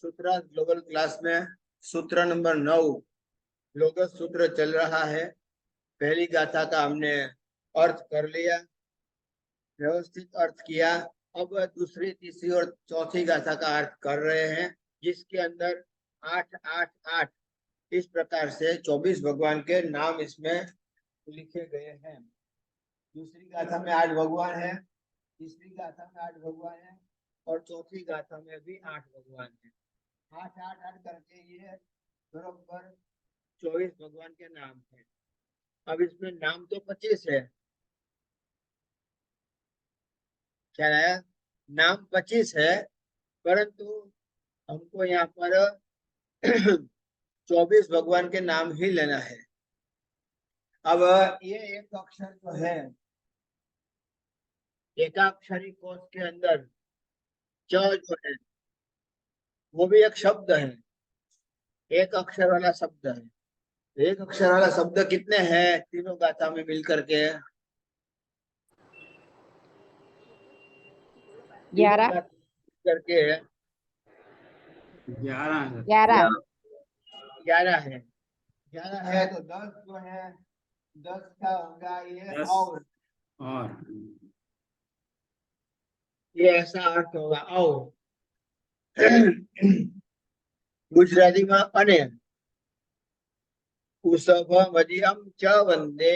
सूत्र global class में सूत्र नंबर 9 लोगस सूत्र चल रहा है। पहली गाथा का हमने अर्थ कर लिया, व्यवस्थित अर्थ किया। अब दूसरी, तीसरी और चौथी गाथा का अर्थ कर रहे हैं, जिसके अंदर 8 8 8 इस प्रकार से 24 भगवान के नाम इसमें लिखे गए हैं। दूसरी गाथा में 8 भगवान है, तीसरी गाथा में 8 भगवान है और चौथी गाथा में भी 8 भगवान है। 8 8 8 करके ये बराबर 24 भगवान के नाम है। अब इसमें नाम तो 25 है, क्या है, नाम 25 है, परंतु हमको यहाँ पर 24 भगवान के नाम ही लेना है। अब ये एक अक्षर जो है, एकाक्षरी कोश के अंदर च जो है वो भी एक शब्द है, एक अक्षर वाला शब्द है। एक अक्षर वाला शब्द कितने हैं तीनों गाथा में मिलकर के? 11 करके 11 11 11 है। 11 है तो 10 जो है, 10 का होगा ये 10 और ये ऐसा अर्थ होगा और गुजराती में अने ऋषभ मध्यम च वंदे,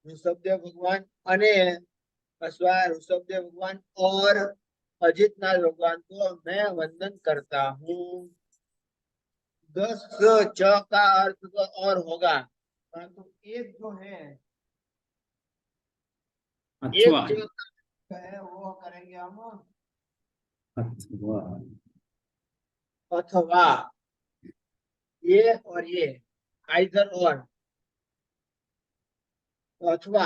ऋषभदेव भगवान अने अश्वा ऋषभदेव भगवान और अजितनाथ भगवान को मैं वंदन करता हूँ। 10 च का अर्थ तो और होगा, परंतु एक जो है, एक अथवा च का है वो करेंगे हम अथवा अथवा। ये और ये आइदर और, अथवा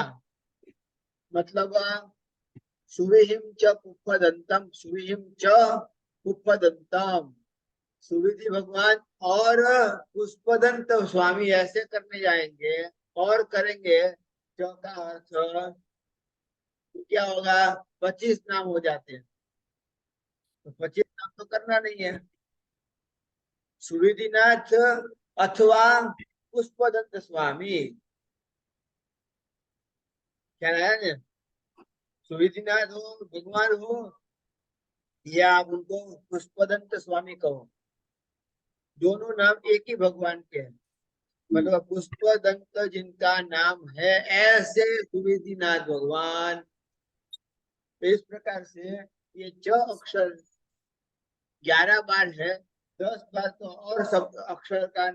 मतलब सुविहिम च पुष्पदंतम, सुविहिम च पुष्पदंतम, सुविधि भगवान और पुष्पदंत स्वामी ऐसे करने जाएंगे और करेंगे। चौथा अर्थ तो क्या होगा, 25 नाम हो जाते हैं, तो 25 नाम तो करना नहीं है। सुविधिनाथ अथवा पुष्पदंत स्वामी, क्या है, सुविधिनाथ हो, भगवान हो, या आप उनको पुष्पदंत स्वामी कहो, दोनों नाम एक ही भगवान के हैं। मतलब पुष्पदंत जिनका नाम है ऐसे सुविधिनाथ भगवान। तो इस प्रकार से ये च अक्षर 11 बार है, 10 बार तो और शब्द अक्षर का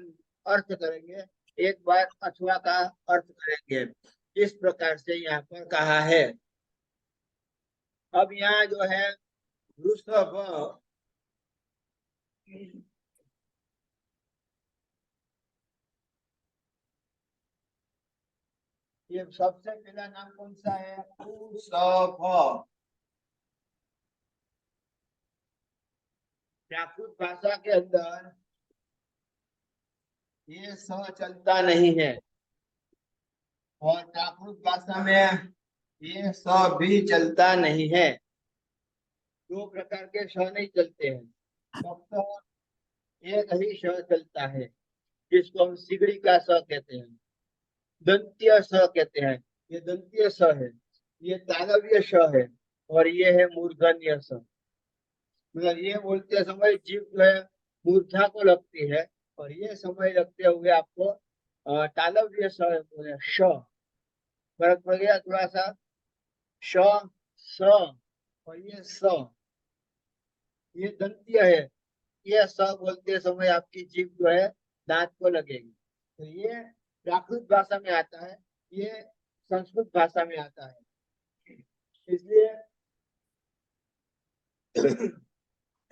अर्थ करेंगे, एक बार अथवा का अर्थ करेंगे। इस प्रकार से यहाँ पर कहा है। अब यहाँ जो है वृषभ, ये सबसे पहला नाम कौन सा है, वृषभ। प्राकृत भाषा के अंदर ये स चलता नहीं है और प्राकृत भाषा में ये स भी चलता नहीं है। दो प्रकार के स नहीं चलते हैं, फक्त एक ही स चलता है, जिसको हम सिगड़ी का स कहते हैं, दंत्य स कहते हैं। ये दंत्य स है, ये तालव्य स है और ये है मूर्धन्य स। मतलब ये बोलते समय जीव जो है मूर्धा को लगती है और ये समय लगते हुए आपको तालव्य स बोले श। फर्क पड़ गया थोड़ा सा, श स और ये स, ये दंत्य है। ये स बोलते समय आपकी जीभ जो है दांत को लगेगी। तो ये प्राकृत भाषा में आता है, ये संस्कृत भाषा में आता है। इसलिए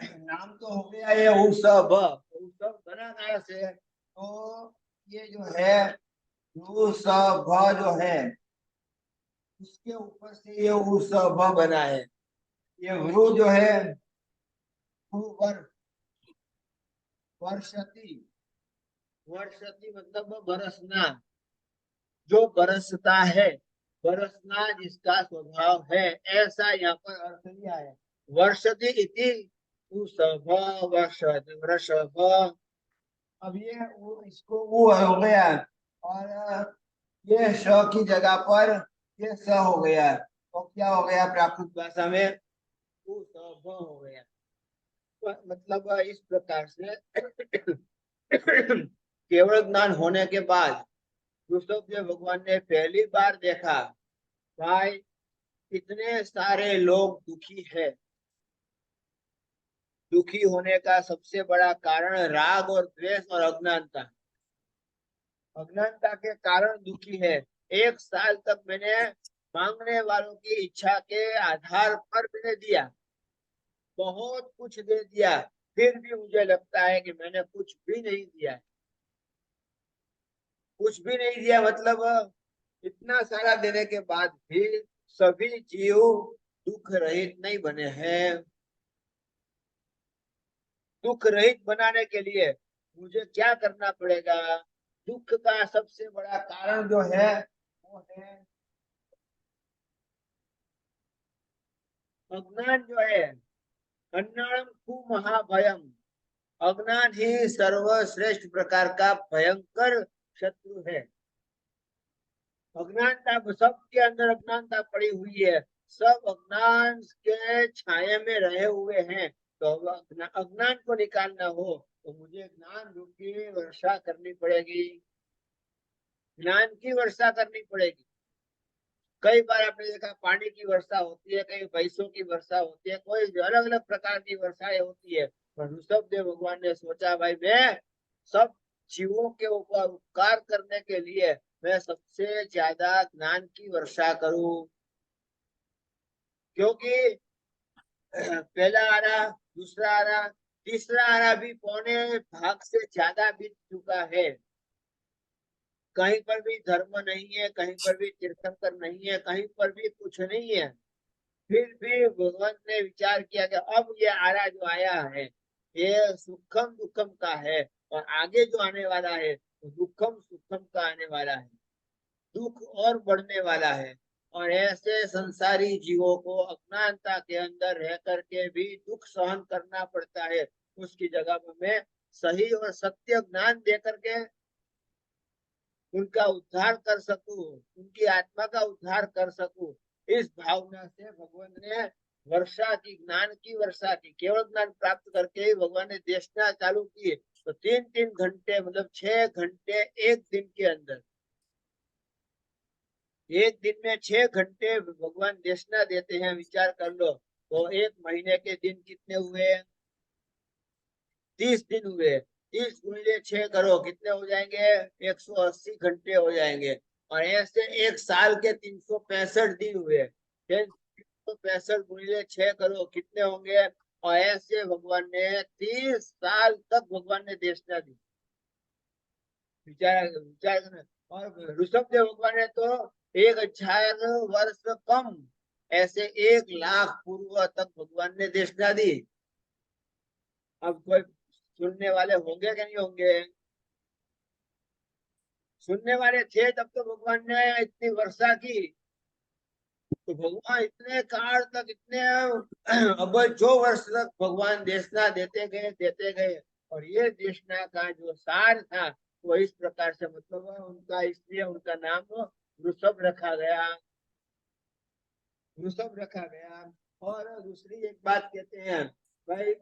नाम तो हो गया ये ऊषभ, ऊषभ बना कहाँ से, तो ये जो है ऊषभ जो है उसके ऊपर से ये ऊषभ बना है। ये वृ जो है वर्षति, वर्षति मतलब बरसना, जो बरसता है, बरसना जिसका स्वभाव है, ऐसा यहाँ पर अर्थ लिया है। वर्षति इति वृषभ, वर्षति वृषभ। अब ये इसको वो हो गया, और ये श की जगह पर ये स हो गया, तो क्या हो गया प्राकृत भाषा में, वृषभ हो गया। मतलब इस प्रकार से केवल ज्ञान होने के बाद ऋषभ देव भगवान ने पहली बार देखा, भाई इतने सारे लोग दुखी है। दुखी होने का सबसे बड़ा कारण राग और द्वेष और अज्ञानता। अज्ञानता के कारण दुखी है। 1 साल तक मैंने मांगने वालों की इच्छा के आधार पर मैंने दिया, बहुत कुछ दे दिया, फिर भी मुझे लगता है कि मैंने कुछ भी नहीं दिया। कुछ भी नहीं दिया मतलब इतना सारा देने के बाद भी सभी जीव दुख रहित नहीं बने हैं। दुख रहित बनाने के लिए मुझे क्या करना पड़ेगा? दुख का सबसे बड़ा कारण जो है वो है अज्ञान। जो है अज्ञानम कु महाभयम, अज्ञान ही सर्वश्रेष्ठ प्रकार का भयंकर शत्रु है। अज्ञानता सबके अंदर अज्ञानता पड़ी हुई है, सब अज्ञान के छाये में रहे हुए हैं। तो अज्ञान को निकालना हो तो मुझे ज्ञान रूप की वर्षा करनी पड़ेगी, ज्ञान की वर्षा करनी पड़ेगी। कई बार आपने देखा पानी की वर्षा होती है, कई पैसों की वर्षा होती है, कोई अलग अलग प्रकार की वर्षाएं होती है। पर ऋषभ देव भगवान ने सोचा, भाई मैं सब जीवों के ऊपर उपकार करने के लिए मैं सबसे ज्यादा ज्ञान की वर्षा करूं, क्योंकि पहला आरा, दूसरा आरा, तीसरा आरा भी पौने भाग से ज्यादा बीत चुका है। कहीं पर भी धर्म नहीं है, कहीं पर भी तीर्थंकर नहीं है, कहीं पर भी कुछ नहीं है। फिर भी भगवान ने विचार किया कि अब ये आरा जो आया है ये सुखम दुखम का है, और आगे जो आने वाला है तो दुखम सुखम का आने वाला है, दुख और बढ़ने वाला है। और ऐसे संसारी जीवों को अज्ञानता के अंदर रह करके भी दुख सहन करना पड़ता है। उसकी जगह पर मैं सही और सत्य ज्ञान दे करके उनका उद्धार कर सकूं, उनकी आत्मा का उद्धार कर सकूं, इस भावना से भगवान ने वर्षा की, ज्ञान की वर्षा की। केवल ज्ञान प्राप्त करके ही भगवान ने देशना चालू की। तो 3-3 घंटे मतलब 6 घंटे एक दिन के अंदर, एक दिन में 6 घंटे भगवान देशना देते हैं। विचार कर लो, तो एक महीने के दिन कितने हुए? 30 दिन हुए। 30 × 6 करो, कितने हो जाएंगे? 180 घंटे हो जाएंगे। और ऐसे एक साल के 365 दिन हुए। 365 × 6 करो, कितने होंगे? और ऐसे भगवान ने 30 साल तक भगवान ने देशना दी। विचार विचार करना। और ऋषभ देव भगवान ने तो 1000 वर्ष कम, ऐसे 1 लाख पूर्व तक भगवान ने देशना दी। अब कोई सुनने वाले होंगे कि नहीं होंगे? सुनने वाले थे तब तो भगवान ने इतनी वर्षा की। तो भगवान इतने काल तक, इतने अब जो वर्ष तक भगवान देशना देते गए, देते गए। और ये देशना का जो सार था वो इस प्रकार से, मतलब उनका, इसलिए उनका नाम ऋषभ रखा गया, ऋषभ रखा गया। और दूसरी एक बात कहते हैं, भाई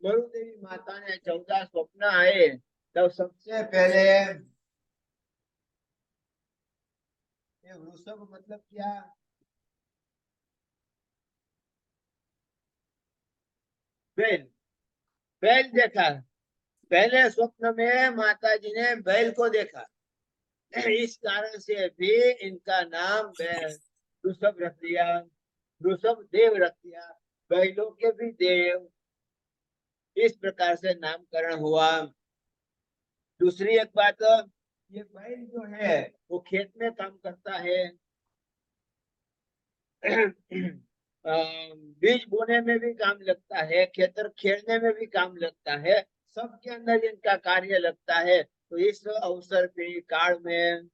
मरु देवी माता ने 14 स्वप्न आए, तब सबसे पहले ये वृषभ मतलब क्या? बैल, बैल देखा। पहले स्वप्न में माता जी ने बैल को देखा, इस कारण से भी इनका नाम वृषभ रख दिया, वृषभ देव रख दिया, बैलों के भी देव, इस प्रकार से नामकरण हुआ। दूसरी एक बात, ये बैल जो है वो खेत में काम करता है, बीज बोने में भी काम लगता है, खेतर खेड़ने में भी काम लगता है, सबके अंदर इनका कार्य लगता है। तो इस अवसर पे, काल में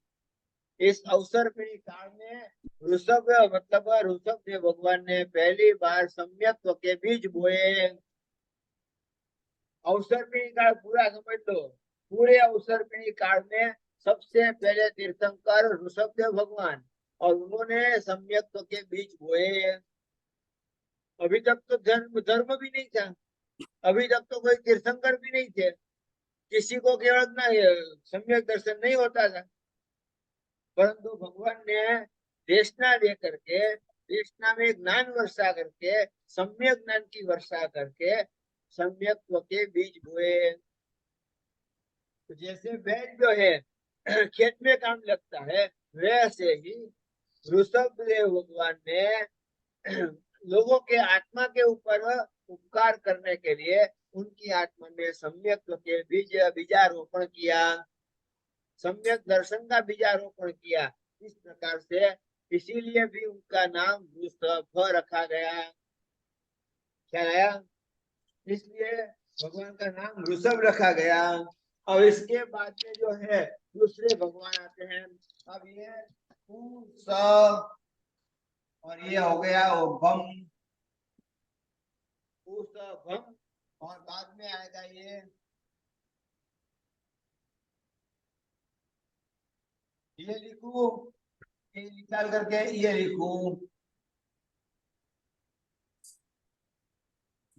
इस अवसर पीढ़ी काल में ऋषभ मतलब ऋषभ देव भगवान ने पहली बार सम्यक के बीज बोए। अवसर पीढ़ी काल पूरा समझ लो। पूरे अवसर पीढ़ी काल में सबसे पहले तीर्थंकर ऋषभ देव भगवान, और उन्होंने सम्यक के बीज बोए। अभी तक तो धर्म धर्म भी नहीं था, अभी तक तो कोई तीर्थंकर भी नहीं थे, किसी को केवल ना सम्यक दर्शन नहीं होता था। परंतु भगवान ने देशना दे करके, देशना में ज्ञान वर्षा करके, सम्यक ज्ञान की वर्षा करके सम्यक के बीज बोए। तो जैसे बैल जो है खेत में काम लगता है, वैसे ही ऋषभ देव भगवान ने लोगों के आत्मा के ऊपर उपकार करने के लिए उनकी आत्मा में सम्यक के बीजारोपण किया, सम्यक दर्शन का बीजारोपण किया। इस प्रकार से इसीलिए भी उनका नाम ऋषभ रखा गया। क्या आया? इसलिए भगवान का नाम ऋषभ रखा गया। और इसके बाद में जो है दूसरे भगवान आते हैं। अब ये स और ये हो गया भम, भम, और बाद में आएगा ये लिखू, ये निकाल करके ये लिखू।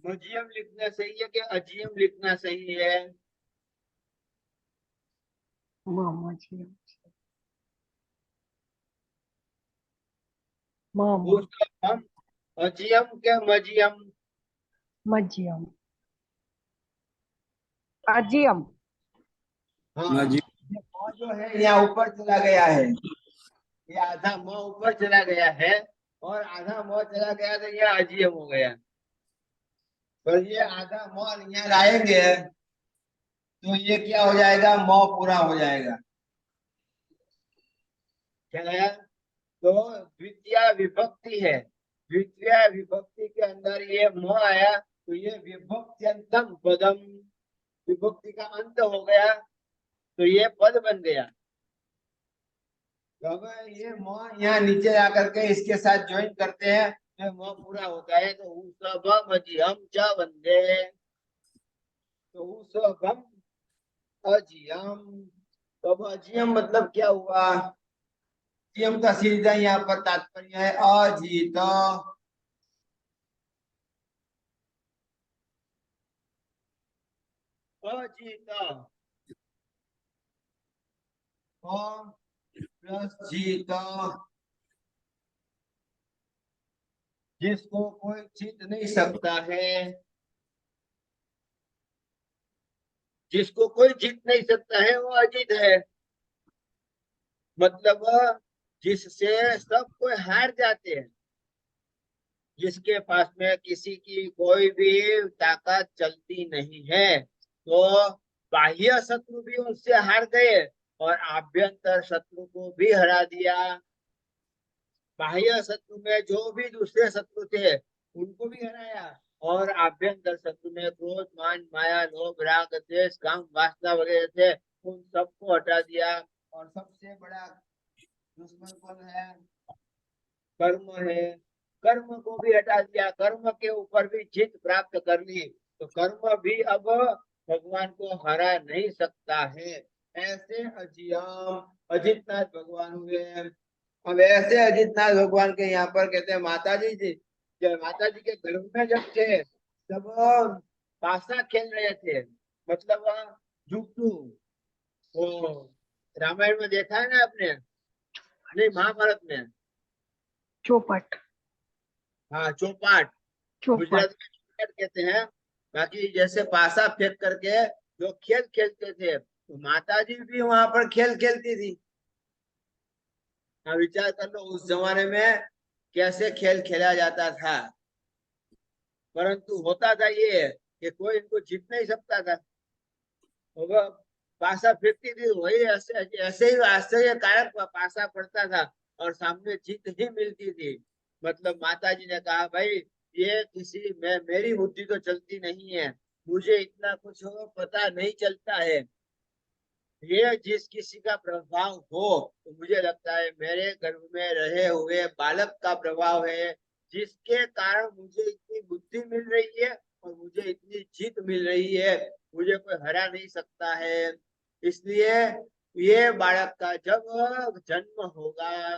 मजियम लिखना सही है कि अजियम लिखना सही है? मजियम म भम, अजियम के मजियम? मजियम अजियम। हाँ, जी। ये म जो है यहाँ ऊपर चला गया है, ये आधा म ऊपर चला गया है और आधा म चला गया तो ये अजियम हो गया। पर ये आधा म यहाँ लाएंगे तो ये क्या हो जाएगा, म पूरा हो जाएगा। क्या है? तो द्वितीय विभक्ति है, द्वितीय विभक्ति के अंदर ये म आया तो ये विभक्त्यंतम पदम, विभक्ति का अंत हो गया तो ये पद बन गया। तो अब ये म यहाँ नीचे आकर के इसके साथ ज्वाइन करते हैं तो म पूरा होता है, तो उसभम अजियम च वंदे, तो उसभम अजियम। तो अब अजियम मतलब क्या हुआ? अजियम का सीधा यहाँ पर तात्पर्य है अजीत। अजीत प्लस जीत, जिसको कोई जीत नहीं सकता है, जिसको कोई जीत नहीं सकता है वो अजीत है। मतलब जिससे सब कोई हार जाते हैं, जिसके पास में किसी की कोई भी ताकत चलती नहीं है, तो बाह्य शत्रु भी उससे हार गए और आभ्यंतर शत्रु को भी हरा दिया। बाह्य शत्रु में जो भी दूसरे शत्रु थे उनको भी हराया, और आभ्यंतर शत्रु में क्रोध मान माया लोभ राग द्वेष काम वासना वगैरह थे उन सबको हटा दिया। और सबसे बड़ा दुश्मन कौन है? कर्म है, कर्म को भी हटा दिया, कर्म के ऊपर भी जीत प्राप्त कर ली, तो कर्म भी अब भगवान को हरा नहीं सकता है। ऐसे अजियम अजितनाथ भगवान हुए। अब ऐसे अजितनाथ भगवान के यहाँ पर कहते हैं माता जी जब माता जी के गर्भ में जब थे तब पासा खेल रहे थे, मतलब जुगनू, वो रामायण में देखा है ना आपने? नहीं, महाभारत में। चौपट हाँ, चौपाट, चौपट। गुजरात में चौपाट कहते हैं। बाकी जैसे पासा फेंक करके जो खेल खेलते थे, तो माता जी भी वहां पर खेल खेलती थी। हाँ, विचार कर लो उस जमाने में कैसे खेल खेला जाता था। परंतु होता था ये कि कोई इनको जीत नहीं सकता था। तो वह पासा फेंकती थी, वही ऐसे ऐसे ही आश्चर्य कारक पासा पड़ता था और सामने जीत ही मिलती थी। मतलब माता जी ने कहा भाई ये किसी में मेरी बुद्धि तो चलती नहीं है, मुझे इतना कुछ पता नहीं चलता है, ये जिस किसी का प्रभाव हो, तो मुझे लगता है मेरे गर्भ में रहे हुए बालक का प्रभाव है, जिसके कारण मुझे इतनी बुद्धि मिल रही है और मुझे इतनी जीत मिल रही है, मुझे कोई हरा नहीं सकता है। इसलिए ये बालक का जब जन्म होगा,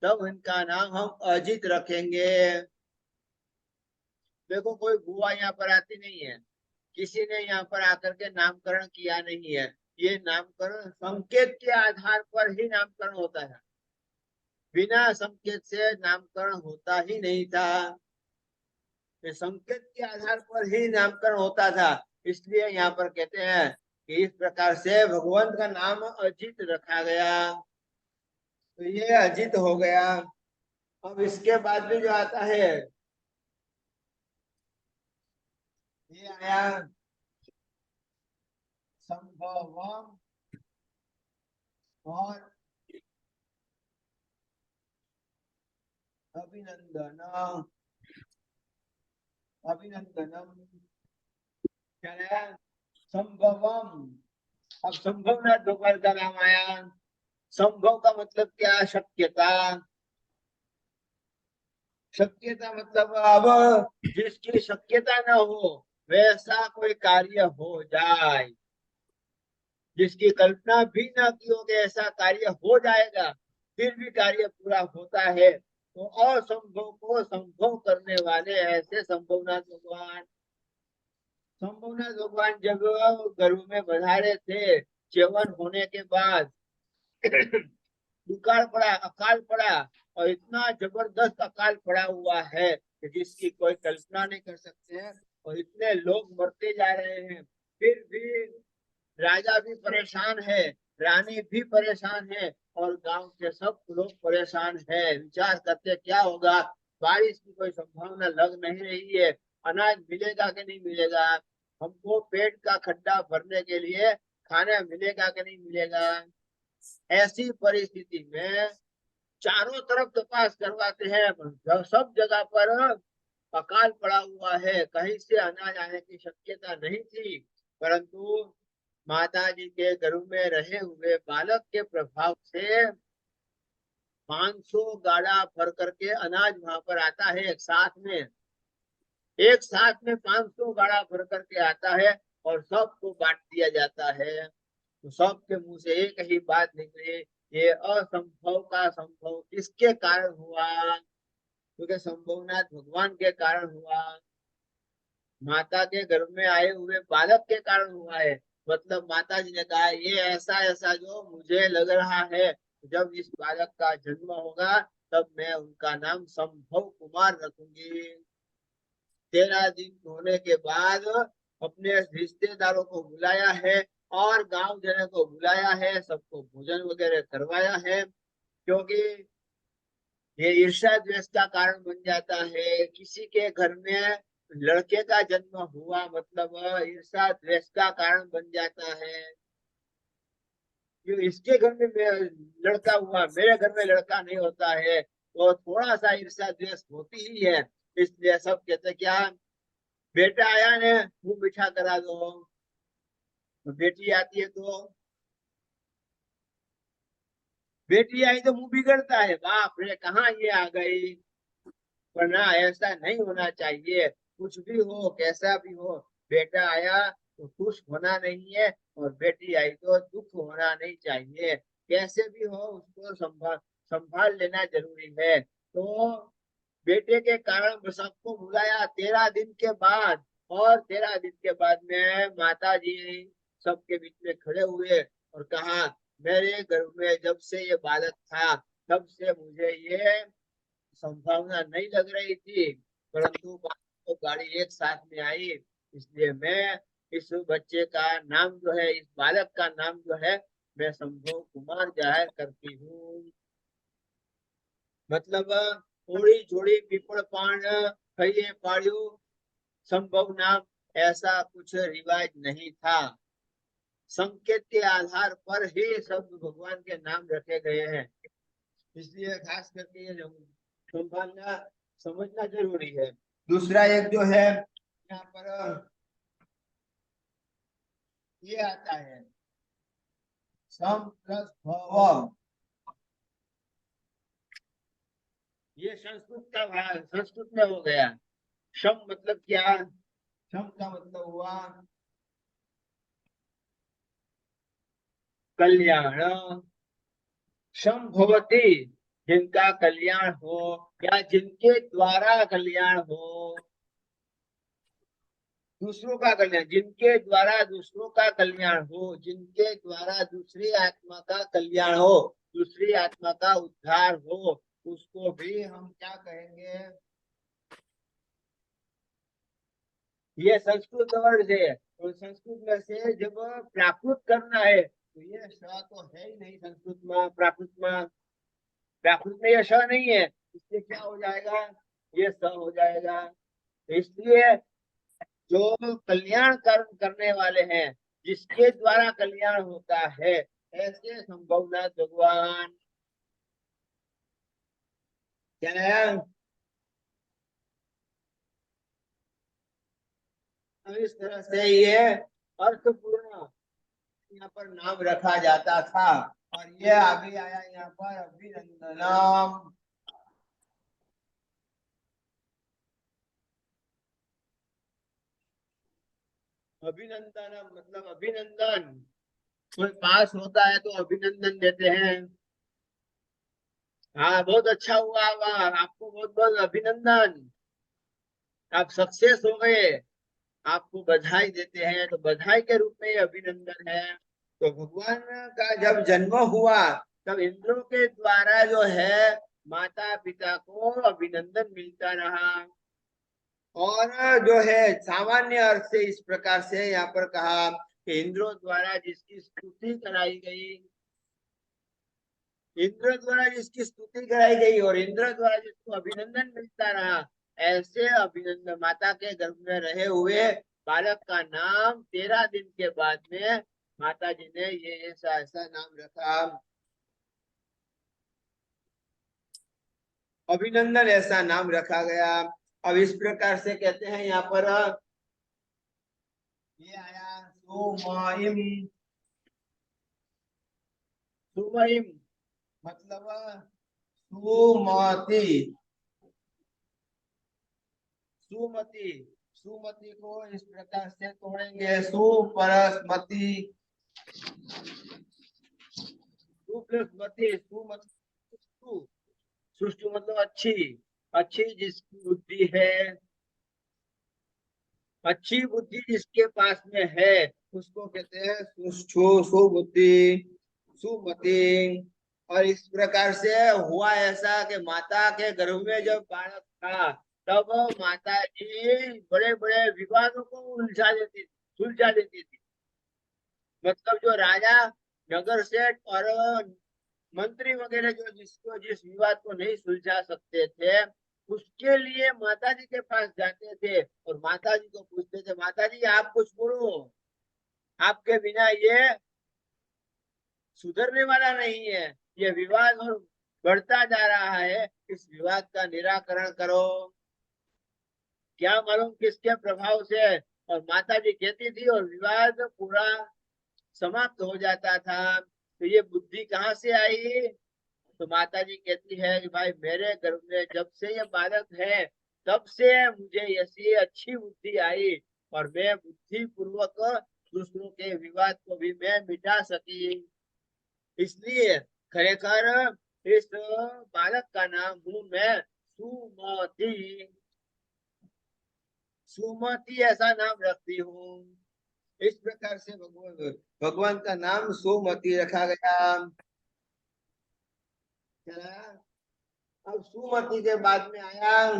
तब इनका नाम हम अजित रखेंगे। देखो, कोई बुआ यहाँ पर आती नहीं है, किसी ने यहाँ पर आकर के नामकरण किया नहीं है। ये नामकरण संकेत के आधार पर ही नामकरण होता है, बिना संकेत से नामकरण होता ही नहीं था। ये संकेत के आधार पर ही नामकरण होता था। इसलिए यहाँ पर कहते हैं कि इस प्रकार से भगवान का नाम अजित रखा गया, तो ये अजित हो गया। अब इसके बाद भी जो आता है, ये आया संभवम और अभिनंदन, अभिनंदनम, क्या है? संभवम। अब संभवना दोपहर का नाम आया। संभव का मतलब क्या? शक्यता। शक्यता मतलब अब जिसकी शक्यता न हो वैसा कोई कार्य हो जाए, जिसकी कल्पना भी न की हो कि ऐसा कार्य हो जाएगा, फिर भी कार्य पूरा होता है, तो असंभव को संभव करने वाले ऐसे संभवना भगवान। संभवना भगवान जब गर्भ में बधारे थे, च्यवन होने के बाद दुकाल पड़ा, अकाल पड़ा, और इतना जबरदस्त अकाल पड़ा हुआ है कि जिसकी कोई कल्पना नहीं कर सकते हैं, और इतने लोग मरते जा रहे हैं, फिर भी राजा भी परेशान है, रानी भी परेशान है, और गांव के सब लोग परेशान है। विचार करते क्या होगा, बारिश की कोई संभावना लग नहीं रही है, अनाज मिलेगा कि नहीं मिलेगा, हमको पेट का खड्डा भरने के लिए खाना मिलेगा कि नहीं मिलेगा। ऐसी परिस्थिति में चारों तरफ तपास करवाते हैं, पर सब जगह पर अकाल पड़ा हुआ है, कहीं से अनाज आने की शक्यता नहीं थी। परंतु माता जी के गर्भ में रहे हुए बालक के प्रभाव से 500 गाड़ा भर करके अनाज वहां पर आता है, एक साथ में 500 गाड़ा भर करके आता है, और सबको बांट दिया जाता है। तो सबके मुंह से एक ही बात निकली, ये असंभव का संभव किसके कारण हुआ? क्योंकि संभवनाथ भगवान के कारण हुआ, माता के गर्भ में आए हुए बालक के कारण हुआ है। मतलब माता जी ने कहा ये ऐसा ऐसा जो मुझे लग रहा है, जब इस बालक का जन्म होगा तब मैं उनका नाम संभव कुमार रखूंगी। 13 दिन होने के बाद अपने रिश्तेदारों को बुलाया है और गांव जने को बुलाया है, सबको भोजन वगैरह करवाया है, क्योंकि ये ईर्ष्या द्वेष का कारण बन जाता है। किसी के घर में लड़के का जन्म हुआ मतलब ईर्ष्या द्वेष का कारण बन जाता है। इसके घर में लड़का हुआ, मेरे घर में लड़का नहीं होता है, तो थोड़ा सा ईर्ष्या द्वेष होती ही है। इसलिए सब कहते हैं क्या, बेटा आया ने मुंह मीठा करा दो, बेटी आती है तो, बेटी आई तो मुंह बिगड़ता है, बाप रे कहाँ ये आ गई। वरना ऐसा नहीं होना चाहिए, कुछ भी हो कैसा भी हो, बेटा आया तो खुश होना नहीं है, और बेटी आई तो दुख होना नहीं चाहिए। कैसे भी हो उसको संभाल संभाल लेना जरूरी है। तो बेटे के कारण सबको बुलाया 13 दिन के बाद, और 13 दिन के बाद में माता जी सबके बीच में खड़े हुए और कहा, मेरे घर में जब से ये बालक था तब से मुझे ये संभावना नहीं लग रही थी, परंतु तो गाड़ी एक साथ में आई, इसलिए मैं इस बच्चे का नाम जो है, इस बालक का नाम जो है, मैं संभव कुमार जाहिर करती हूँ। मतलब थोड़ी जोड़ी पीपड़ पान खइए पाड़ियो संभव नाम, ऐसा कुछ रिवाज नहीं था। संकेत के आधार पर ही सब भगवान के नाम रखे गए हैं। इसलिए खास करके ये संभालना समझना जरूरी है। दूसरा एक जो है यहाँ पर ये आता है, सम प्लस भव, ये संस्कृत में हो गया। शम मतलब क्या? शम का मतलब हुआ कल्याण। शम भवति, जिनका कल्याण हो या जिनके द्वारा कल्याण हो, दूसरों का कल्याण, जिनके द्वारा दूसरों का कल्याण हो, जिनके द्वारा दूसरी आत्मा का कल्याण हो, दूसरी आत्मा का उद्धार हो, उसको भी हम क्या कहेंगे? ये संस्कृत वर्ड है, और संस्कृत में से जब प्राकृत करना है तो ये स तो है ही नहीं संस्कृत में। प्राकृत में ये स नहीं है, इसलिए क्या हो जाएगा? ये स हो जाएगा। तो इसलिए जो कल्याण कर्म करने वाले हैं, जिसके द्वारा कल्याण होता है, ऐसे संभवनाथ भगवान क्या है? अब इस तरह से ये अर्थपूर्ण यहाँ पर नाम रखा जाता था, और ये अभी आया यहाँ पर अभिनंदनम। अभिनंदनम मतलब अभिनंदन, कोई पास होता है तो अभिनंदन देते हैं। हाँ, बहुत अच्छा हुआ, वाह, आपको बहुत बहुत अभिनंदन, आप सक्सेस हो गए, आपको बधाई देते हैं, तो बधाई के रूप में ये अभिनंदन है। तो भगवान का जब जन्म हुआ तब इंद्रों के द्वारा जो है माता पिता को अभिनंदन मिलता रहा। और जो है सामान्य अर्थ से इस प्रकार से यहाँ पर कहा कि इंद्रों द्वारा जिसकी स्तुति कराई गई, इंद्र द्वारा जिसकी स्तुति कराई गई और इंद्र द्वारा जिसको अभिनंदन मिलता रहा, ऐसे अभिनंदन माता के गर्भ में रहे हुए बालक का नाम 13 दिन के बाद में माता जी ने ये ऐसा ऐसा नाम रखा, अभिनंदन ऐसा नाम रखा गया। अब इस प्रकार से कहते हैं यहाँ पर ये आया सुमहिम। सुमहिम मतलब सुमति। सुमति, सुमति को इस प्रकार से तोड़ेंगे, सुपरस्मति, सुप्लसमति, सुमति, सु, सुष्टु मतलब अच्छी, अच्छी जिसकी बुद्धि है, अच्छी बुद्धि जिसके पास में है उसको कहते हैं सुष्ठु, सुबुद्धि, सुमति। और इस प्रकार से हुआ ऐसा कि माता के गर्भ में जब बालक था तब माता जी बड़े बड़े विवादों को सुलझा देती थी। मतलब जो राजा, नगर सेठ और मंत्री वगैरह जो जिस विवाद को नहीं सुलझा सकते थे, उसके लिए माता जी के पास जाते थे और माता जी को पूछते थे, माता जी आप कुछ बोलो, आपके बिना ये सुधरने वाला नहीं है, ये विवाद और बढ़ता जा रहा है, इस विवाद का निराकरण करो। क्या मालूम किसके प्रभाव से, और माता जी कहती थी और विवाद पूरा समाप्त हो जाता था। तो ये बुद्धि कहाँ से आई? तो माता जी कहती है कि भाई मेरे गर्भ में जब से ये बालक है तब से मुझे ऐसी अच्छी बुद्धि आई, और मैं बुद्धि पूर्वक दूसरों के विवाद को भी मैं मिटा सकी। इसलिए खरेखर इस बालक का नाम हूं मैं सुमति। सुमति ऐसा नाम रखती हूँ। इस प्रकार से भगवान भगवान का नाम सुमति रखा गया। चला, अब सुमति के बाद में आया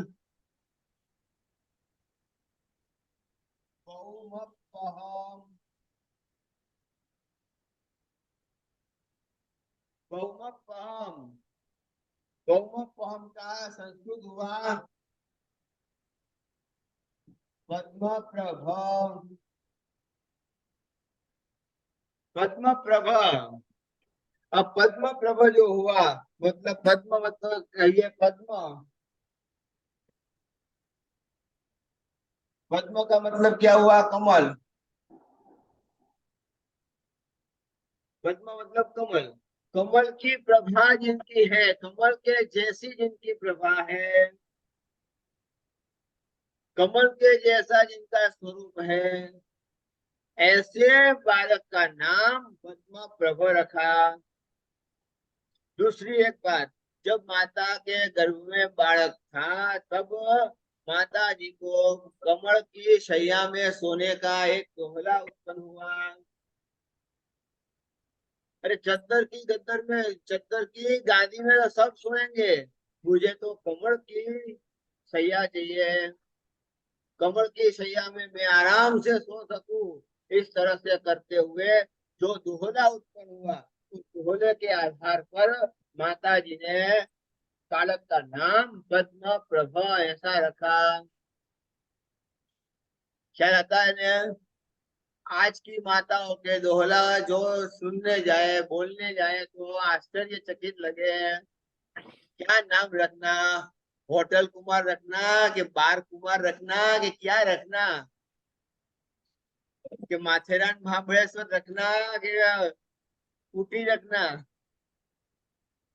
बहुमपहम। बहुमपहम, बहुमपहम का संस्कृत हुआ पद्म प्रभ। पद्म प्रभ, अब पद्म प्रभ जो हुआ मतलब पद्म मतलब ये पद्म, पद्म का मतलब क्या हुआ? कमल। पद्म मतलब कमल। कमल की प्रभा जिनकी है, कमल के जैसी जिनकी प्रभा है, कमल के जैसा जिनका स्वरूप है, ऐसे बालक का नाम पद्म प्रभ रखा। दूसरी एक बात, जब माता के गर्भ में बालक था तब माता जी को कमल की शैया में सोने का एक दोहला उत्पन्न हुआ। अरे चद्दर की गादी में तो सब सोएंगे, मुझे तो कमल की सैया चाहिए, कमल की सैया में मैं आराम से सो सकूं। इस तरह से करते हुए जो दोहला उत्पन्न हुआ, उस दोहले के आधार पर माता जी ने बालक का नाम पद्म प्रभ ऐसा रखा। क्या रहता है ने? आज की माताओं के दोहला जो सुनने जाए, बोलने जाए तो आश्चर्यचकित लगे। क्या नाम रखना, होटल कुमार रखना कि बार कुमार रखना कि क्या रखना, कि माथेरान महाबलेश्वर रखना कि ऊटी रखना,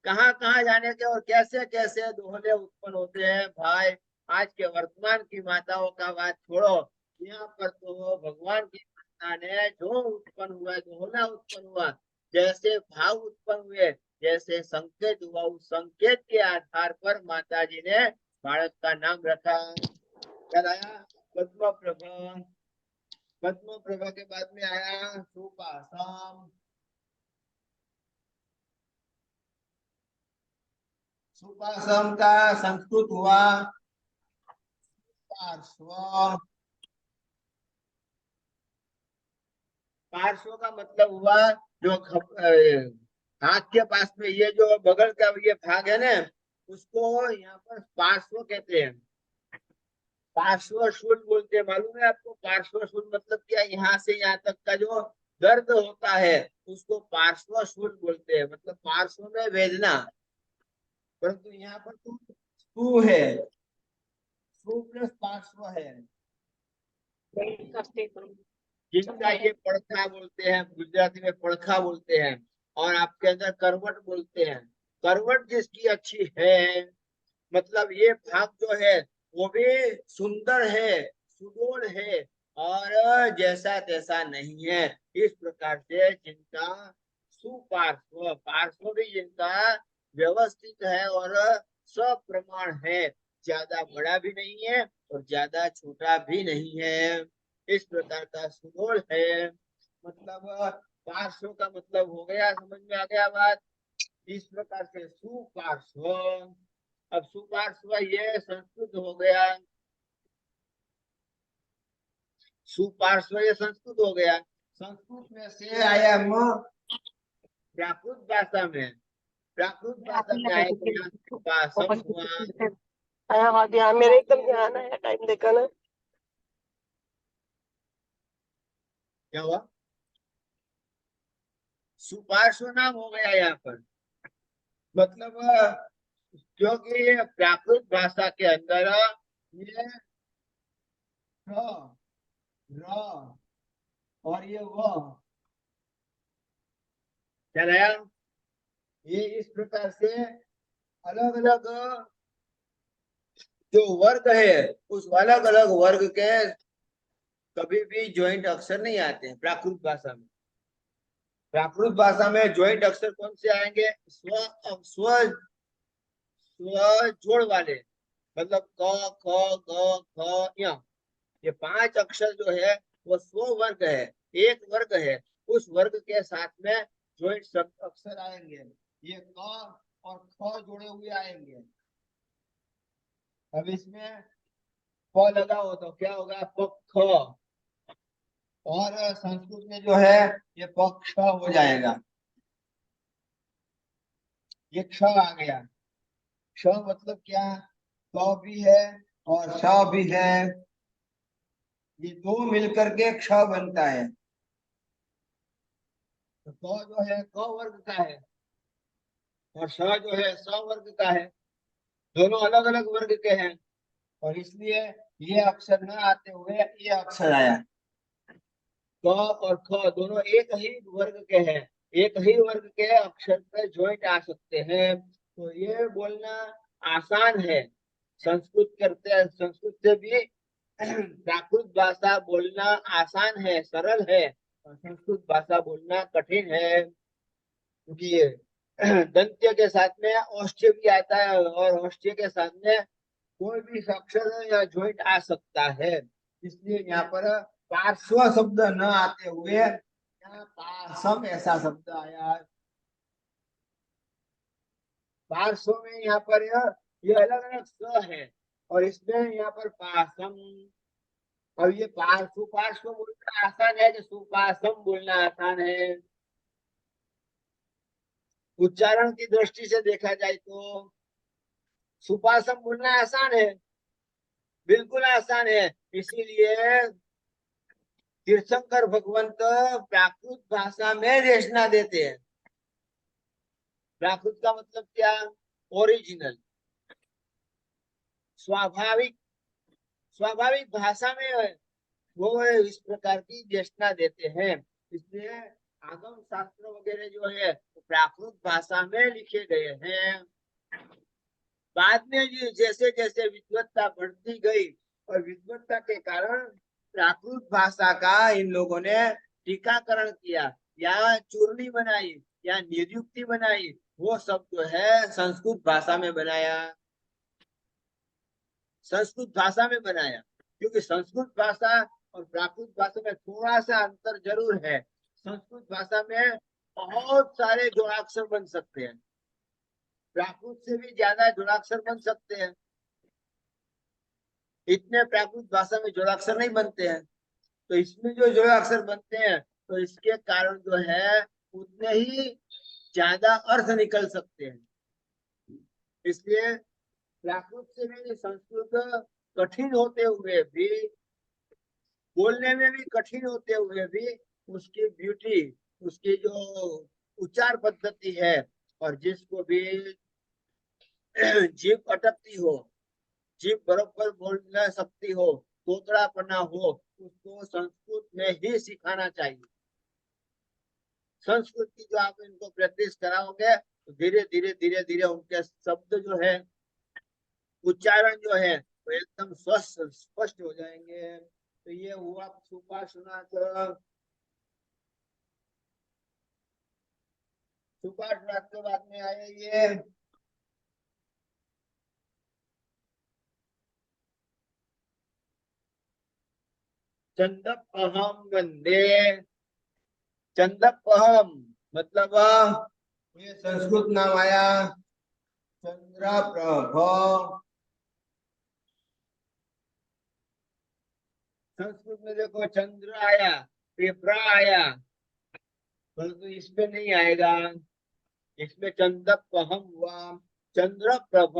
कहाँ कहाँ जाने के और कैसे कैसे दोहले उत्पन्न होते हैं भाई। आज के वर्तमान की माताओं का बात छोड़ो, यहाँ पर तो भगवान की माता ने जो उत्पन्न हुआ, दोहला उत्पन्न हुआ, जैसे भाव उत्पन्न हुए, जैसे संकेत हुआ, उस संकेत के आधार पर माता जी ने बालक का नाम रखा। क्या आया? पद्म प्रभा। पद्म प्रभा के बाद में आया सुपासम। सुपासम का संस्कृत हुआ पार्श्व। पार्श्व का मतलब हुआ जो हाथ के पास में ये जो बगल का ये भाग है ना, उसको यहाँ पर पार्श्व कहते हैं। पार्श्व शूल बोलते हैं, मालूम है आपको? पार्श्व शूल मतलब क्या? यहाँ से यहाँ तक का जो दर्द होता है उसको पार्श्व शूल बोलते हैं, मतलब पार्श्व में वेदना। परंतु यहाँ पर तो सु है, सु प्लस पार्श्व है। जिनका ये पड़खा बोलते हैं, गुजराती में पड़खा बोलते हैं, और आपके अंदर करवट बोलते हैं। करवट जिसकी अच्छी है, मतलब ये भाग जो है वो भी सुंदर है, सुडोल है, और जैसा तैसा नहीं है। इस प्रकार से जिनका सुपार्श्व, पार्श्व भी जिनका व्यवस्थित है और सप्रमाण है, ज्यादा बड़ा भी नहीं है और ज्यादा छोटा भी नहीं है, इस प्रकार का सुडोल है। मतलब पार्श्व का मतलब हो गया, समझ में आ गया बात? इस प्रकार से सुपार्श्व। अब सुपार्श्व ये संस्कृत हो गया, सुपार्श्व ये संस्कृत हो गया। संस्कृत में से आया म प्राकृत भाषा में, प्राकृत भाषा में आया तो यहाँ सुपासम हुआ। आया हाँ ध्यान, मेरे एकदम ध्यान आया, टाइम देखा ना। क्या हुआ? सुपार्श्व नाम हो गया यहाँ पर। मतलब क्योंकि ये प्राकृत भाषा के अंदर ये र, र और ये व क्या रहा, ये इस प्रकार से अलग अलग जो वर्ग है, उस अलग अलग वर्ग के कभी भी ज्वाइंट अक्षर नहीं आते हैं प्राकृत भाषा में। प्राकृत भाषा में ज्वाइंट अक्षर कौन से आएंगे? स्व, स्व, स्व जोड़ वाले, मतलब क ख ग घ य। ये 5 अक्षर जो है वो स्व वर्ग है, एक वर्ग है। उस वर्ग के साथ में ज्वाइंट शब्द अक्षर आएंगे, ये क और ख जुड़े हुए आएंगे। अब इसमें प लगाओ तो क्या होगा? पक्ष। और संस्कृत में जो है ये पक्ष हो जाएगा, ये क्ष आ गया। क्ष मतलब क्या? क भी है और श भी है, ये दो मिलकर के क्ष बनता है। तो क जो है क वर्ग का है और श जो है स वर्ग का है, दोनों अलग अलग वर्ग के हैं, और इसलिए ये अक्षर न आते हुए ये अक्षर आया। क और ख दोनों एक ही वर्ग के हैं, एक ही वर्ग के अक्षर पे ज्वाइंट आ सकते हैं, तो ये बोलना आसान है। संस्कृत करते हैं, संस्कृत से भी प्राकृत भाषा बोलना आसान है, सरल है, और संस्कृत भाषा बोलना कठिन है, क्योंकि ये दंत्य के साथ में औष्ठ्य भी आता है, और औष्ठ्य के साथ में कोई भी अक्षर या ज्वाइंट आ सकता है। इसलिए यहाँ पर पार्श्व शब्द न आते हुए यहाँ पार्श्व ऐसा शब्द आया। पार्श्व में यहाँ पर ये अलग अलग स है, और इसमें यहाँ पर पासम। अब ये पार्श्व पार्श्व बोलना आसान है कि सुपासम बोलना आसान है? उच्चारण की दृष्टि से देखा जाए तो सुपासम बोलना आसान है, बिल्कुल आसान है। इसीलिए तीर्थंकर भगवंत प्राकृत भाषा में देशना देते हैं। प्राकृत का मतलब क्या? ओरिजिनल, स्वाभाविक, स्वाभाविक भाषा में वो इस प्रकार की देशना देते हैं। इसलिए आगम शास्त्र वगैरह जो है वो प्राकृत भाषा में लिखे गए हैं। बाद में जैसे जैसे विद्वत्ता बढ़ती गई, और विद्वत्ता के कारण प्राकृत भाषा का इन लोगों ने टीकाकरण किया, या चूर्णी बनाई, या निरुक्ति बनाई, वो सब जो है संस्कृत भाषा में बनाया, संस्कृत भाषा में बनाया। क्योंकि संस्कृत भाषा और प्राकृत भाषा में थोड़ा सा अंतर जरूर है। संस्कृत भाषा में बहुत सारे जोड़ाक्षर बन सकते हैं, प्राकृत से भी ज्यादा जोड़ाक्षर बन सकते हैं। इतने प्राकृत भाषा में जोड़ाक्षर नहीं बनते हैं, तो इसमें जो जोड़ाक्षर बनते हैं तो इसके कारण जो है उतने ही ज्यादा अर्थ निकल सकते हैं। इसलिए प्राकृत से भी संस्कृत कठिन होते हुए भी, बोलने में भी कठिन होते हुए भी, उसकी ब्यूटी, उसकी जो उच्चार पद्धति है, और जिसको भी जीभ अटकती हो, जीभ बरोबर बोल न सकती हो, तोतड़ापना हो, उसको संस्कृत में ही सिखाना चाहिए। संस्कृत की जो आप इनको प्रैक्टिस कराओगे तो धीरे धीरे धीरे धीरे उनके शब्द जो है, उच्चारण जो है वो एकदम स्वस्थ स्पष्ट हो जाएंगे। तो ये हुआ सुपार्श्वनाथ। सुपार्श्वनाथ के बाद में आए ये चंदपहम वंदे। चंदपहम मतलब ये संस्कृत नाम आया चंद्रप्रभ। संस्कृत में देखो चंद्र आया, पेपरा आया, परंतु इसमें नहीं आएगा। इसमें चंदपहम हुआ, चंद्रप्रभ।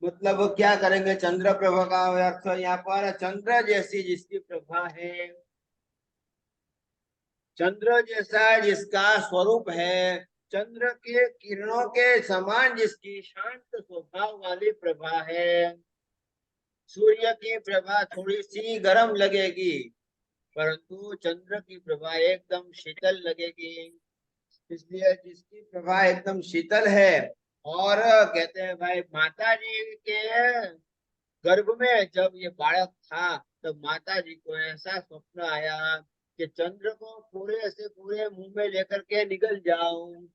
मतलब क्या करेंगे? चंद्र प्रभा का अर्थ यहाँ पर चंद्र जैसी जिसकी प्रभा है, चंद्र जैसा जिसका स्वरूप है, चंद्र के किरणों के समान जिसकी शांत स्वभाव वाली प्रभा है। सूर्य की प्रभा थोड़ी सी गर्म लगेगी, परंतु चंद्र की प्रभा एकदम शीतल लगेगी। इसलिए जिसकी प्रभा एकदम शीतल है, और कहते हैं भाई माता जी के गर्भ में जब ये बालक था, तब माता जी को ऐसा स्वप्न आया कि चंद्र को पूरे से पूरे मुंह में लेकर के निकल जाऊं।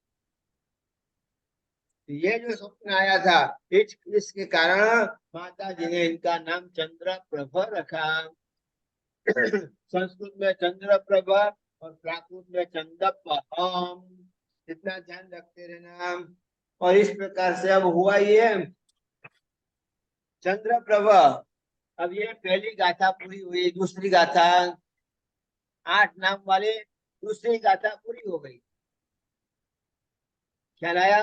तो ये जो स्वप्न आया था, इसके कारण माता जी ने इनका नाम चंद्र प्रभ रखा। संस्कृत में चंद्र प्रभ और प्राकृत में चंदपहम। इतना ध्यान रखते रहना। और इस प्रकार से अब हुआ ये चंद्र प्रभ। अब ये पहली गाथा पूरी हुई, दूसरी गाथा 8 नाम वाले, दूसरी गाथा पूरी हो गई। ख्याल आया?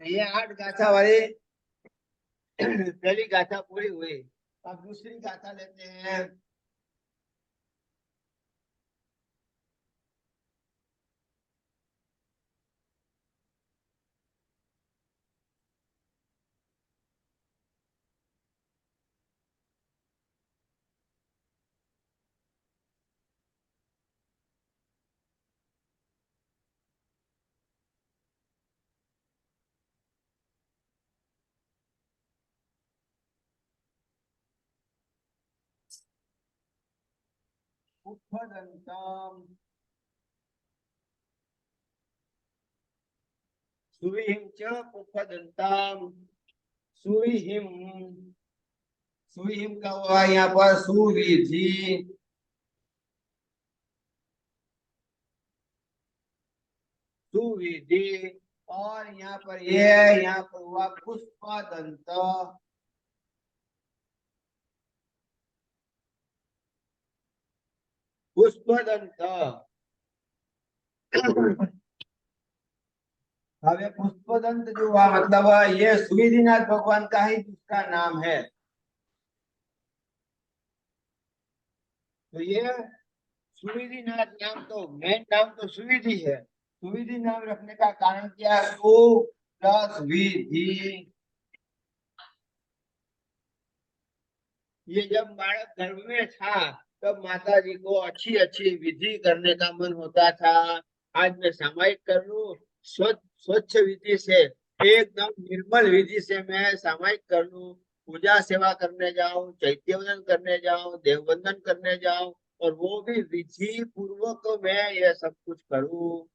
ये 8 गाथा वाली पहली गाथा पूरी हुई। अब दूसरी गाथा लेते हैं। उपदंतम सुविहिम च उपदंतम सुविहिम सुविहिम का हुआ यहाँ पर सुविधि सुविधि और यहाँ पर यहाँ पर हुआ पुष्पदंत पुष्पदंत अब ये पुष्पदंत जो हुआ मतलब ये सुविधिनाथ भगवान का ही दूसरा नाम है। तो ये सुविधिनाथ नाम तो मेन नाम तो सुविधि है। सुविधि नाम रखने का कारण क्या है? सु प्लस विधि। ये जब बालक गर्भ में था तब माता जी को अच्छी अच्छी विधि करने का मन होता था। आज मैं सामायिक कर लूं, स्वच्छ विधि से, एकदम निर्मल विधि से मैं सामायिक कर लूं, पूजा सेवा करने जाऊं, चैत्य वंदन करने जाऊं, देव वंदन करने जाऊं और वो भी विधि पूर्वक मैं ये सब कुछ करूं।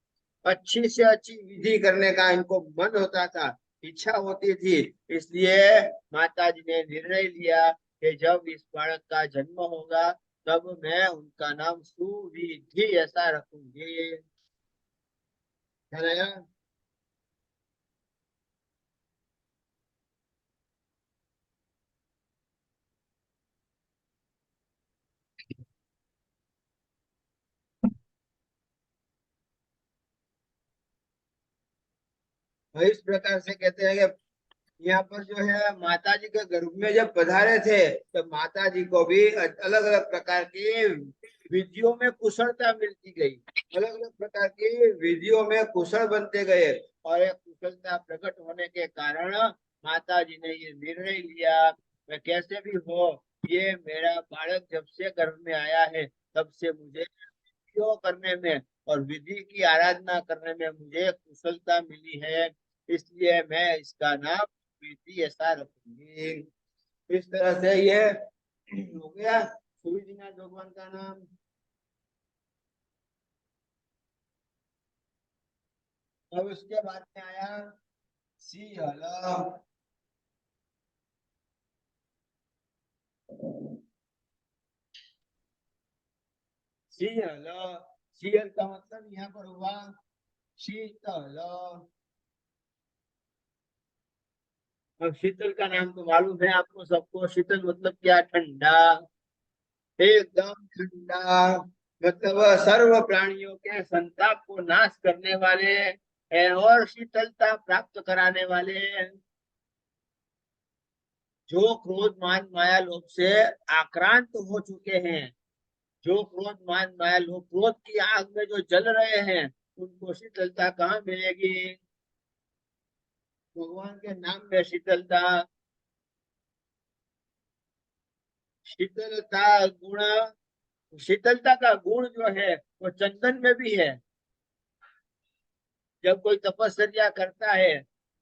अच्छी से अच्छी विधि करने का इनको मन होता था, इच्छा होती थी। इसलिए माता जी ने निर्णय लिया कि जब इस बालक का जन्म होगा तब मैं उनका नाम सुविधि ऐसा रखूंगी। है ना? तो इस प्रकार से कहते हैं कि यहाँ पर जो है माता जी के गर्भ में जब पधारे थे तो माता जी को भी अलग अलग प्रकार की विधियों में कुशलता मिलती गई, अलग अलग प्रकार की विधियों में कुशल बनते गए और एक कुशलता प्रकट होने के कारण माता जी ने ये निर्णय लिया मैं कैसे भी हो ये मेरा बालक जब से गर्भ में आया है तब से मुझे विधियों करने में और विधि की आराधना करने में मुझे कुशलता मिली है, इसलिए मैं इसका नाम विधि ऐसा रखूंगी। इस तरह से ये हो गया सुविधिनाथ भगवान का नाम। अब उसके बाद में आया सिंहल। सिंहल सिंहल का मतलब यहाँ पर हुआ शीतल। अब शीतल का नाम तो मालूम है आपको सबको, शीतल मतलब क्या? ठंडा, एकदम ठंडा, मतलब सर्व प्राणियों के संताप को नाश करने वाले हैं और शीतलता प्राप्त कराने वाले हैं। जो क्रोध मान माया लोभ से आक्रांत हो चुके हैं, जो क्रोध मान माया लोभ क्रोध की आग में जो जल रहे हैं उनको शीतलता कहाँ मिलेगी? भगवान के नाम में शीतलता। शीतलता गुण, शीतलता का गुण जो है वो चंदन में भी है। जब कोई तपस्या करता है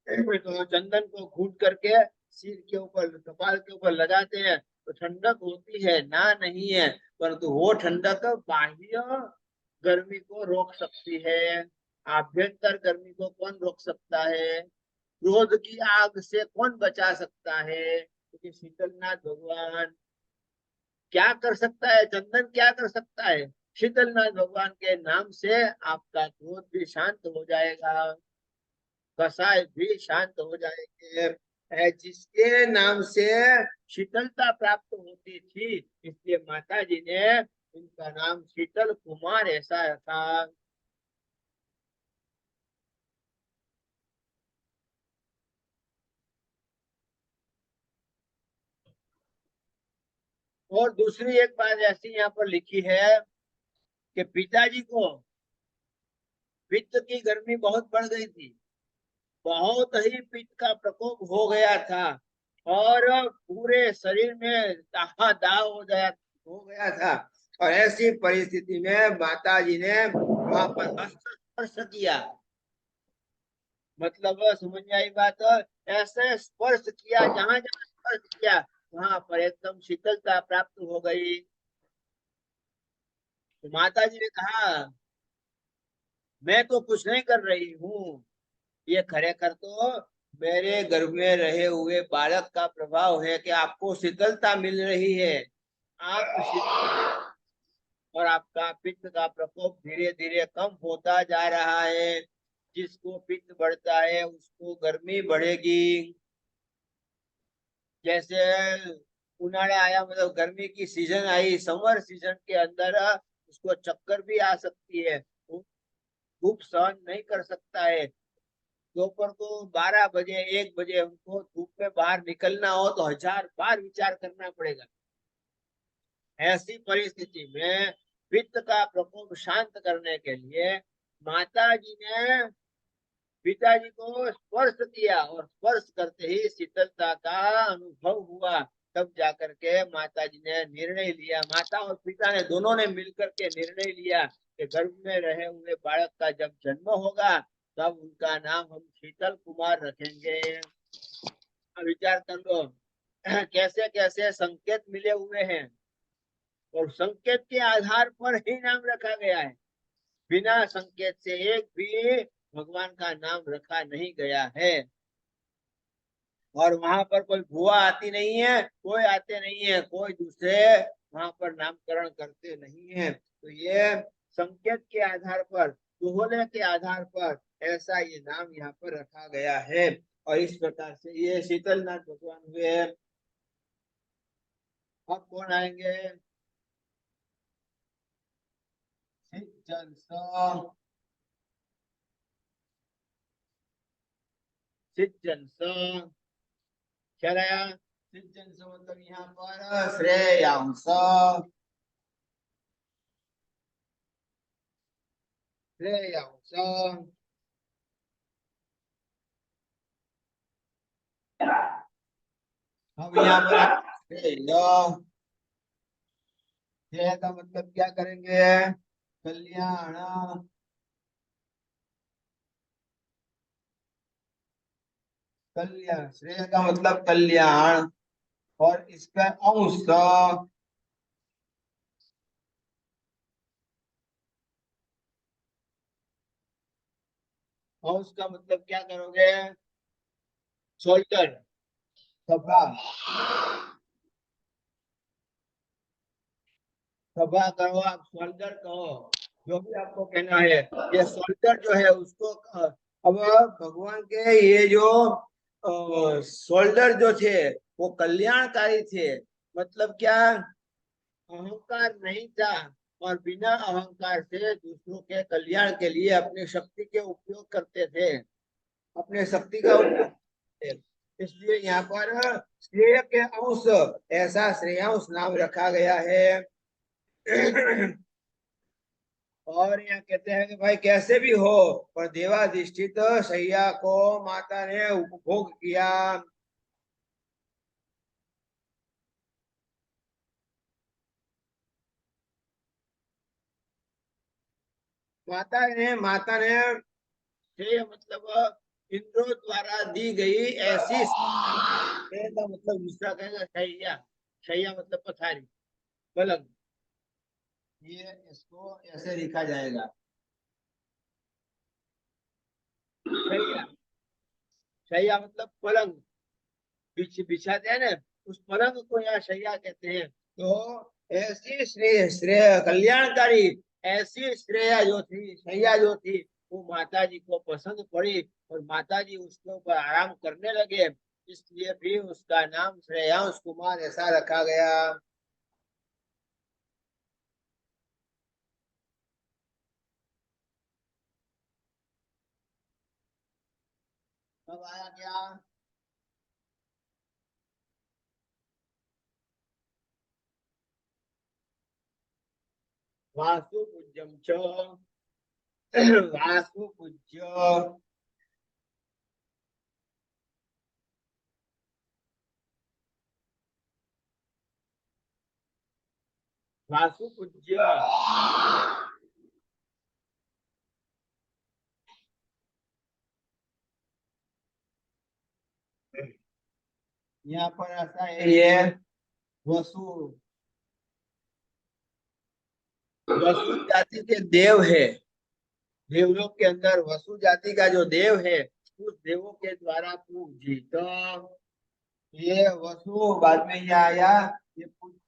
तो चंदन को घूट करके सिर के ऊपर कपाल के ऊपर लगाते हैं तो ठंडक होती है ना, नहीं है, परंतु वो ठंडक बाह्य गर्मी को रोक सकती है। आभ्यंतर गर्मी को कौन रोक सकता है? क्रोध की आग से कौन बचा सकता है? क्योंकि शीतलनाथ भगवान क्या कर सकता है, चंदन क्या कर सकता है? शीतलनाथ भगवान के नाम से आपका क्रोध भी शांत हो जाएगा, कसाय भी शांत हो जाएंगे। जिसके नाम से शीतलता प्राप्त होती थी इसलिए माता जी ने इनका नाम शीतल कुमार ऐसा रखा। और दूसरी एक बात ऐसी यहाँ पर लिखी है कि पिताजी को पित्त की गर्मी बहुत बढ़ गई थी, बहुत ही पित्त का प्रकोप हो गया था और पूरे शरीर में दाह हो गया था। और ऐसी परिस्थिति में माता जी ने वहां पर अस्त्र स्पर्श किया, मतलब समझ में आई बात? ऐसे स्पर्श किया, जहां जहां स्पर्श किया वहां पर एकदम शीतलता प्राप्त हो गई। तो माता जी ने कहा मैं तो कुछ नहीं कर रही हूँ, ये खरेखर तो मेरे गर्भ में रहे हुए बालक का प्रभाव है कि आपको शीतलता मिल रही है। और आपका पित्त का प्रकोप धीरे धीरे कम होता जा रहा है। जिसको पित्त बढ़ता है उसको गर्मी बढ़ेगी। जैसे उन्हाड़ा आया मतलब गर्मी की सीजन आई, समर सीजन के अंदर उसको चक्कर भी आ सकती है, वो धूप सहन नहीं कर सकता है। दोपहर को 12 बजे 1 बजे उनको धूप में बाहर निकलना हो तो 1000 बार विचार करना पड़ेगा। ऐसी परिस्थिति में पित्त का प्रकोप शांत करने के लिए माता जी ने पिताजी को स्पर्श किया और स्पर्श करते ही शीतलता का अनुभव हुआ। तब जाकर के माता जी ने निर्णय लिया, माता और पिता ने दोनों ने मिलकर के निर्णय लिया कि गर्भ में रहे हुए बालक का जब जन्म होगा तब उनका नाम हम शीतल कुमार रखेंगे। अब विचार कर लो कैसे कैसे संकेत मिले हुए हैं और संकेत के आधार पर ही नाम रखा गया है। बिना संकेत से एक भी भगवान का नाम रखा नहीं गया है। और वहां पर कोई भुआ आती नहीं है, कोई आते नहीं है, कोई दूसरे वहां पर नामकरण करते नहीं है। तो ये संकेत के आधार पर, दोहले के आधार पर ऐसा ये नाम यहाँ पर रखा गया है। और इस प्रकार से ये शीतलनाथ भगवान हुए। अब कौन आएंगे? सिद्धंस क्या रहा? सिद्धंस मतलब यहाँ पर श्रेयांश, श्रेयांश। अब यहाँ पर श्रेय, श्रेय का मतलब क्या करेंगे? कल्याण, कल्याण श्रेय का मतलब कल्याण। और इसका अंश, अंश का मतलब क्या करोगे? शोल्डर, सभा, सभा कहो, आप शोल्डर कहो, जो भी आपको कहना है। ये शोल्डर जो है उसको अब भगवान के ये जो शोल्डर जो थे वो कल्याणकारी थे। मतलब क्या? अहंकार नहीं था और बिना अहंकार से दूसरों के कल्याण के लिए अपनी शक्ति के उपयोग करते थे, अपने शक्ति का उपयोग करते थे। इसलिए यहाँ पर श्रेय के अंश, ऐसा श्रेयांश नाम रखा गया है। और यहाँ कहते हैं कि भाई कैसे भी हो पर देवाधिष्ठित शैया को माता ने उपभोग किया। माता ने श्रेय मतलब इंद्रों द्वारा दी गई ऐसी, श्रेय का मतलब दूसरा कहेगा शैया, शैया मतलब पथारी, पलंग। ये इसको ऐसे लिखा जाएगा शैया, शैया मतलब पलंग, बिछाते हैं ना, उस पलंग को यहाँ शैया कहते हैं। तो ऐसी श्रेय, श्रेय कल्याणकारी ऐसी श्रेया जो थी, शैया जो थी, वो माता जी को पसंद पड़ी और माता जी उसके ऊपर आराम करने लगे। इसलिए भी उसका नाम श्रेयांश कुमार ऐसा रखा गया। अब आया क्या? वासु पूज्यम च, वासु पूज्य, वासु पूज्य। यहाँ पर ऐसा है ये वसु, वसु जाति के देव है, देवलोक के अंदर वसु जाति का जो देव है उस देवों के द्वारा तू जीत। ये वसु बाद में ये आया, ये पूज्य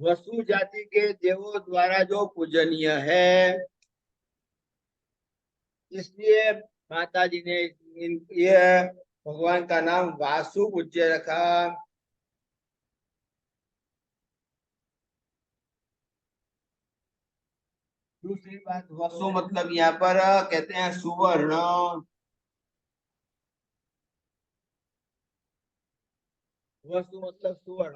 वसु जाति के देवों द्वारा जो पूजनीय है, इसलिए माता जी ने ये भगवान का नाम वासु पूज्य रखा। दूसरी बात, वसु मतलब यहाँ पर कहते हैं सुवर्ण। वसु मतलब सुवर्ण।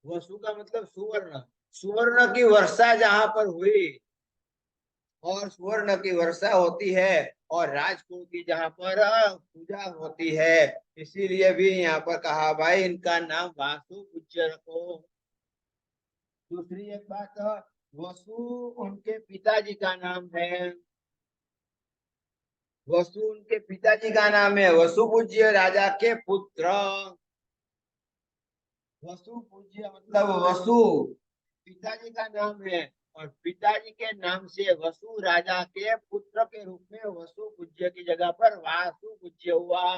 वसु का मतलब सुवर्ण, सुवर्ण की वर्षा जहां पर हुई, और सुवर्ण की वर्षा होती है और राजकुल की जहां पर पूजा होती है, इसीलिए भी यहाँ पर कहा भाई इनका नाम वासु पूज्य रखो। दूसरी एक बात, वसु उनके पिताजी का नाम है, वसु उनके पिताजी का नाम है, वसु पूज्य राजा के पुत्र। वसु पूज्य मतलब वसु पिताजी का नाम है और पिताजी के नाम से वसु राजा के पुत्र के रूप में वसु पूज्य की जगह पर वासु पूज्य हुआ।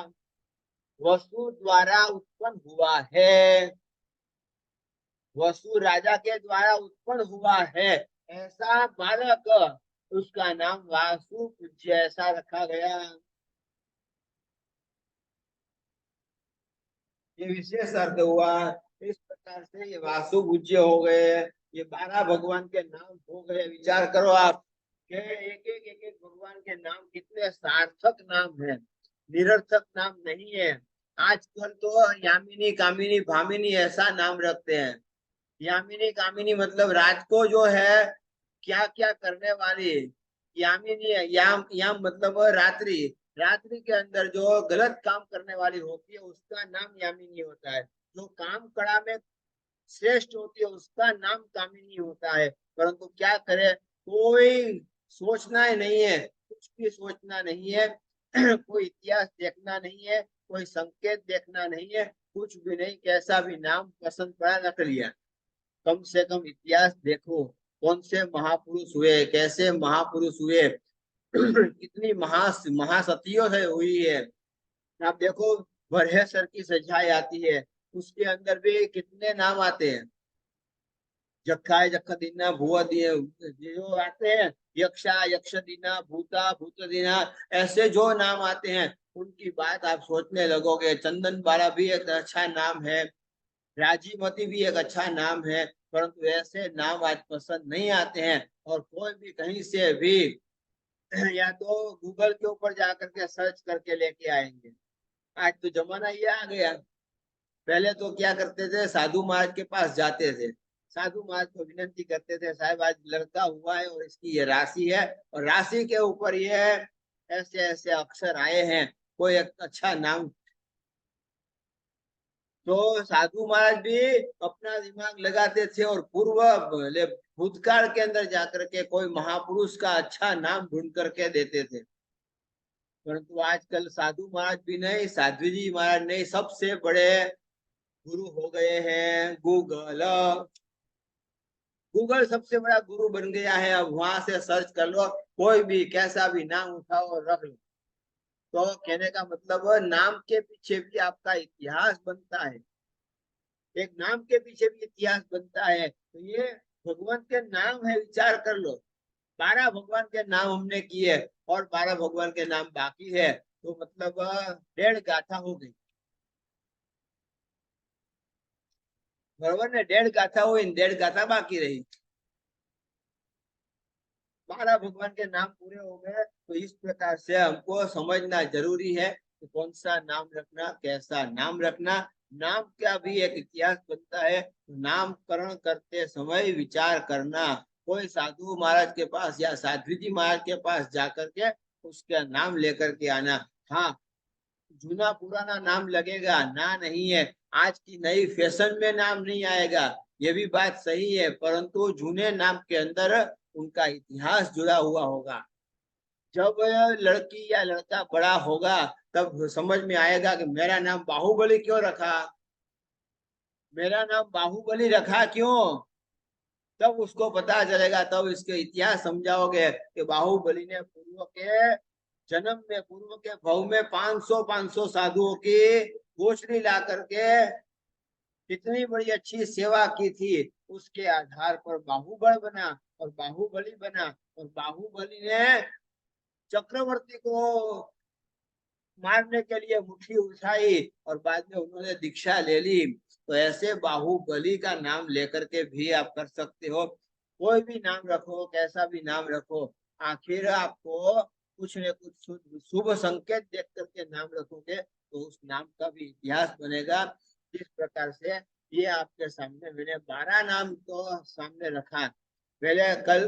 वसु द्वारा उत्पन्न हुआ है, वसु राजा के द्वारा उत्पन्न हुआ है, ऐसा बालक, उसका नाम वासु पूज्य ऐसा रखा गया। ये विशेष अर्थ हुआ। इस प्रकार से ये वासु पूज्य हो गए, ये 12 भगवान के नाम हो गए। विचार करो आप के एक भगवान के नाम कितने सार्थक नाम है, निरर्थक नाम नहीं है। आजकल तो यामिनी कामिनी भामिनी ऐसा नाम रखते हैं। यामिनी कामिनी मतलब रात को जो है क्या क्या करने वाली, यामिनी याम मतलब रात्रि, रात्रि के अंदर जो गलत काम करने वाली होती है उसका नाम यामिनी होता है। जो काम कड़ा में श्रेष्ठ होती है उसका नाम कामिनी होता है। परंतु क्या करे, कोई सोचना ही नहीं है, कुछ भी सोचना नहीं है कोई इतिहास देखना नहीं है, कोई संकेत देखना नहीं है, कुछ भी नहीं, कैसा भी नाम पसंद पड़ा रख लिया। कम से कम इतिहास देखो, कौन से महापुरुष हुए, कैसे महापुरुष हुए कितनी महासतियों से हुई है। आप देखो बरहेसर की सजाई आती है, उसके अंदर भी कितने नाम आते हैं, जखाय जखदीना भूआ जो आते हैं, यक्षा यक्षदीना भूता भूतदीना, ऐसे जो नाम आते हैं उनकी बात आप सोचने लगोगे। चंदन बाला भी एक अच्छा नाम है, राजीमती भी एक अच्छा नाम है, परंतु ऐसे नाम आज पसंद नहीं आते हैं। और कोई भी कहीं से भी या तो गूगल के ऊपर जाकर के सर्च करके लेके आएंगे। आज तो जमाना ये आ गया। पहले तो क्या करते थे, साधु महाराज के पास जाते थे, साधु महाराज को विनती करते थे, साहब आज लड़का हुआ है और इसकी ये राशि है और राशि के ऊपर ये ऐसे ऐसे अक्षर आए हैं, कोई एक अच्छा नाम। तो साधु महाराज भी अपना दिमाग लगाते थे और भूतकाल के अंदर जाकर के कोई महापुरुष का अच्छा नाम ढूंढ करके देते थे। परंतु आजकल साधु महाराज भी नहीं, साध्वी जी महाराज नहीं, सबसे बड़े गुरु हो गए हैं गूगल। गूगल सबसे बड़ा गुरु बन गया है। अब वहां से सर्च कर लो, कोई भी कैसा भी नाम उठाओ और रख लो। तो कहने का मतलब नाम के पीछे भी आपका इतिहास बनता है, एक नाम के पीछे भी इतिहास बनता है। तो ये भगवान के नाम है, विचार कर लो। 12 भगवान के नाम हमने किए और 12 भगवान के नाम बाकी है, तो मतलब 1.5 गाथा हो गई, बराबर ने। 1.5 गाथा हुई, 1.5 गाथा बाकी रही। 12 भगवान के नाम पूरे हो गए। तो इस प्रकार से हमको समझना जरूरी है कि कौन सा नाम रखना, कैसा नाम रखना। नाम का भी एक इतिहास बनता है। नामकरण करते समय विचार करना, कोई साधु महाराज के पास या साध्वी जी महाराज के पास जाकर के उसका नाम लेकर के आना। हाँ, जूना पुराना नाम लगेगा ना, नहीं है, आज की नई फैशन में नाम नहीं आएगा, ये भी बात सही है, परंतु जूने नाम के अंदर उनका इतिहास जुड़ा हुआ होगा। जब लड़की या लड़का बड़ा होगा तब समझ में आएगा कि मेरा नाम बाहुबली क्यों रखा, मेरा नाम बाहुबली रखा क्यों, तब उसको पता चलेगा। तब इसके इतिहास समझाओगे कि बाहुबली ने पूर्व के जन्म में, पूर्व के भव में 500 साधुओं की गोचरी ला करके कितनी बड़ी अच्छी सेवा की थी, उसके आधार पर बाहुबल बना और बाहुबली बना। और बाहुबली ने चक्रवर्ती को मारने के लिए मुट्ठी उठाई और बाद में उन्होंने दीक्षा ले ली। तो ऐसे बाहुबली का नाम लेकर के भी आप कर सकते हो। कोई भी नाम रखो, कैसा भी नाम रखो, आखिर आपको कुछ न कुछ शुभ संकेत देख करके नाम रखोगे तो उस नाम का भी इतिहास बनेगा। इस प्रकार से ये आपके सामने मैंने 12 नाम तो सामने रखा। पहले कल